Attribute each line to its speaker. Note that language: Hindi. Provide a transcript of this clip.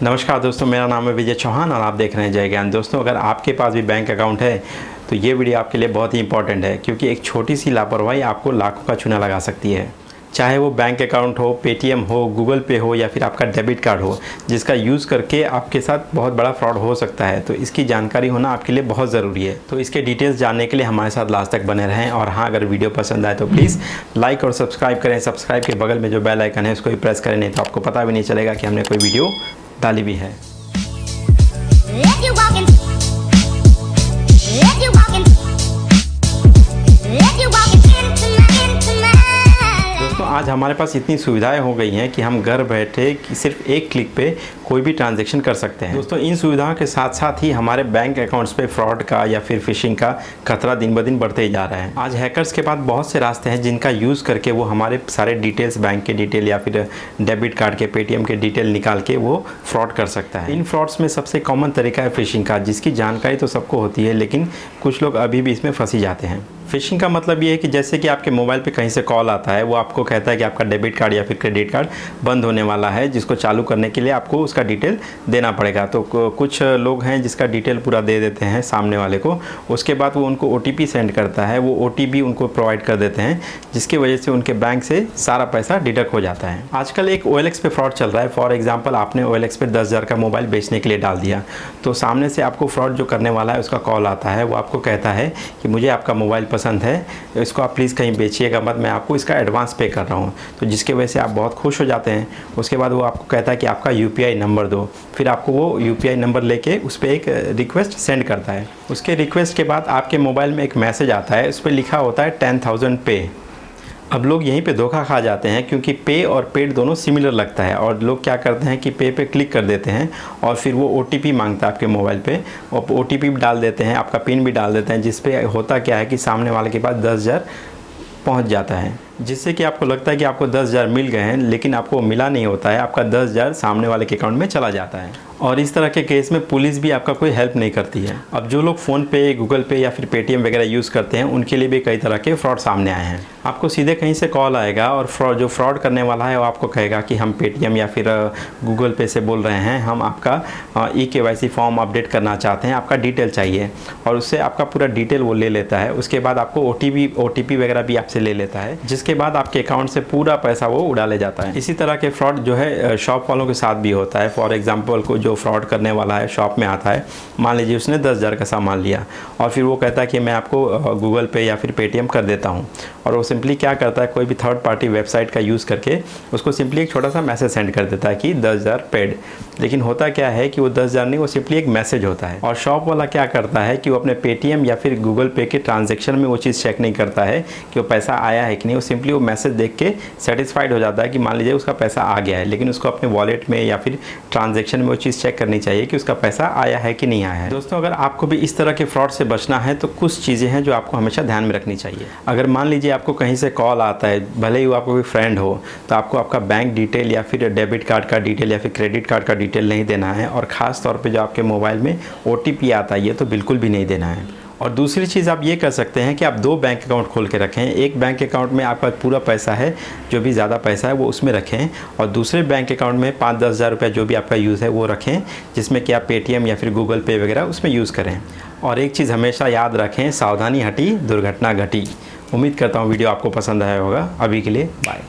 Speaker 1: नमस्कार दोस्तों, मेरा नाम है विजय चौहान और आप देख रहे हैं जय ज्ञान। दोस्तों, अगर आपके पास भी बैंक अकाउंट है तो ये वीडियो आपके लिए बहुत ही इंपॉर्टेंट है, क्योंकि एक छोटी सी लापरवाही आपको लाखों का चूना लगा सकती है। चाहे वो बैंक अकाउंट हो, पेटीएम हो, गूगल पे हो या फिर आपका डेबिट कार्ड हो, जिसका यूज़ करके आपके साथ बहुत बड़ा फ्रॉड हो सकता है। तो इसकी जानकारी होना आपके लिए बहुत ज़रूरी है। तो इसके डिटेल्स जानने के लिए हमारे साथ लास्ट तक बने रहें। और हाँ, अगर वीडियो पसंद आए तो प्लीज़ लाइक और सब्सक्राइब करें। सब्सक्राइब के बगल में जो बेल आइकन है उसको भी प्रेस करें, नहीं तो आपको पता भी नहीं चलेगा कि हमने कोई वीडियो डाली भी है। दोस्तों, आज हमारे पास इतनी सुविधाएं हो गई हैं कि हम घर बैठे सिर्फ एक क्लिक पे कोई भी ट्रांजैक्शन कर सकते हैं। दोस्तों, इन सुविधाओं के साथ साथ ही हमारे बैंक अकाउंट्स पे फ्रॉड का या फिर फिशिंग का खतरा दिन ब दिन बढ़ते ही जा रहा है। आज हैकर्स के पास बहुत से रास्ते हैं जिनका यूज़ करके वो हमारे सारे डिटेल्स, बैंक के डिटेल या फिर डेबिट कार्ड के, पेटीएम के डिटेल निकाल के वो फ्रॉड कर सकता है। इन फ्रॉड्स में सबसे कॉमन तरीका है फिशिंग का, जिसकी जानकारी तो सबको होती है, लेकिन कुछ लोग अभी भी इसमें फंसी जाते हैं। फिशिंग का मतलब ये है कि जैसे कि आपके मोबाइल पे कहीं से कॉल आता है, वो आपको कहता है कि आपका डेबिट कार्ड या फिर क्रेडिट कार्ड बंद होने वाला है, जिसको चालू करने के लिए आपको उसका डिटेल देना पड़ेगा। तो कुछ लोग हैं जिसका डिटेल पूरा दे देते हैं सामने वाले को। उसके बाद वो उनको OTP सेंड करता है, वो OTP उनको प्रोवाइड कर देते हैं, जिसकी वजह से उनके बैंक से सारा पैसा डिडक्ट हो जाता है। आजकल एक OLX पे फ्रॉड चल रहा है। फॉर एग्जाम्पल, आपने OLX पे 10,000 का मोबाइल बेचने के लिए डाल दिया, तो सामने से आपको फ्रॉड जो करने वाला है उसका कॉल आता है। वो आपको कहता है कि मुझे आपका मोबाइल पसंद है, इसको आप प्लीज़ कहीं बेचिएगा मत, मैं आपको इसका एडवांस पे कर रहा हूँ। तो जिसकी वजह से आप बहुत खुश हो जाते हैं। उसके बाद वो आपको कहता है कि आपका UPI नंबर दो। फिर आपको वो UPI नंबर लेके उस पर एक रिक्वेस्ट सेंड करता है। उसके रिक्वेस्ट के बाद आपके मोबाइल में एक मैसेज आता है, उस पर लिखा होता है 10,000 पे। अब लोग यहीं पे धोखा खा जाते हैं, क्योंकि पे और पेड दोनों सिमिलर लगता है, और लोग क्या करते हैं कि पे पे क्लिक कर देते हैं और फिर वो OTP मांगता है आपके मोबाइल पे, और OTP भी डाल देते हैं, आपका पिन भी डाल देते हैं, जिस पे होता क्या है कि सामने वाले के पास 10,000 पहुंच जाता है, जिससे कि आपको लगता है कि आपको 10,000 मिल गए हैं, लेकिन आपको मिला नहीं होता है। आपका 10,000 सामने वाले के अकाउंट में चला जाता है। और इस तरह के केस में पुलिस भी आपका कोई हेल्प नहीं करती है। अब जो लोग फ़ोन पे, गूगल पे या फिर पेटीएम वगैरह यूज़ करते हैं, उनके लिए भी कई तरह के फ्रॉड सामने आए हैं। आपको सीधे कहीं से कॉल आएगा और जो फ्रॉड करने वाला है वो आपको कहेगा कि हम पेटीएम या फिर गूगल पे से बोल रहे हैं, हम आपका eKYC फॉर्म अपडेट करना चाहते हैं, आपका डिटेल चाहिए, और उससे आपका पूरा डिटेल वो ले लेता है। उसके बाद आपको OTP वगैरह भी आपसे ले लेता है, जिसके बाद आपके अकाउंट से पूरा पैसा वो उड़ा ले जाता है। इसी तरह के फ्रॉड जो है शॉप वालों के साथ भी होता है। फॉर एग्जांपल, को जो फ्रॉड करने वाला है शॉप में आता है, मान लीजिए उसने 10,000 का सामान लिया और फिर वो कहता है कि मैं आपको गूगल पे या फिर पेटीएम कर देता हूँ, और वो सिंपली क्या करता है, कोई भी थर्ड पार्टी वेबसाइट का यूज़ करके उसको सिंपली एक छोटा सा मैसेज सेंड कर देता है कि 10,000 पेड। लेकिन होता क्या है कि वो 10,000 नहीं, वो सिंपली एक मैसेज होता है। और शॉप वाला क्या करता है कि वो अपने पेटीएम या फिर गूगल पे के ट्रांजेक्शन में वो चीज़ चेक नहीं करता है कि वो पैसा आया है कि नहीं। वो सिंपली वो मैसेज देख के सेटिस्फाइड हो जाता है कि मान लीजिए उसका पैसा आ गया है, लेकिन उसको अपने वॉलेट में या फिर ट्रांजेक्शन में वो चीज़ चेक करनी चाहिए कि उसका पैसा आया है कि नहीं आया है। दोस्तों, अगर आपको भी इस तरह के फ्रॉड से बचना है तो कुछ चीज़ें हैं जो आपको हमेशा ध्यान में रखनी चाहिए। अगर मान लीजिए आपको कहीं से कॉल आता है, भले ही वो आपको कोई फ्रेंड हो, तो आपको आपका बैंक डिटेल या फिर डेबिट कार्ड का डिटेल या फिर क्रेडिट कार्ड का डिटेल नहीं देना है, और ख़ास तौर पे जो आपके मोबाइल में OTP आता है, ये तो बिल्कुल भी नहीं देना है। और दूसरी चीज़ आप ये कर सकते हैं कि आप 2 बैंक अकाउंट खोल के रखें। एक बैंक अकाउंट में आपका पूरा पैसा है, जो भी ज़्यादा पैसा है वो उसमें रखें, और दूसरे बैंक अकाउंट में 5-10 हज़ार रुपये जो भी आपका यूज़ है वो रखें, जिसमें कि आप पेटीएम या फिर गूगल पे वगैरह उसमें यूज़ करें। और एक चीज़ हमेशा याद रखें, सावधानी हटी दुर्घटना घटी। उम्मीद करता हूँ वीडियो आपको पसंद आया होगा। अभी के लिए बाय।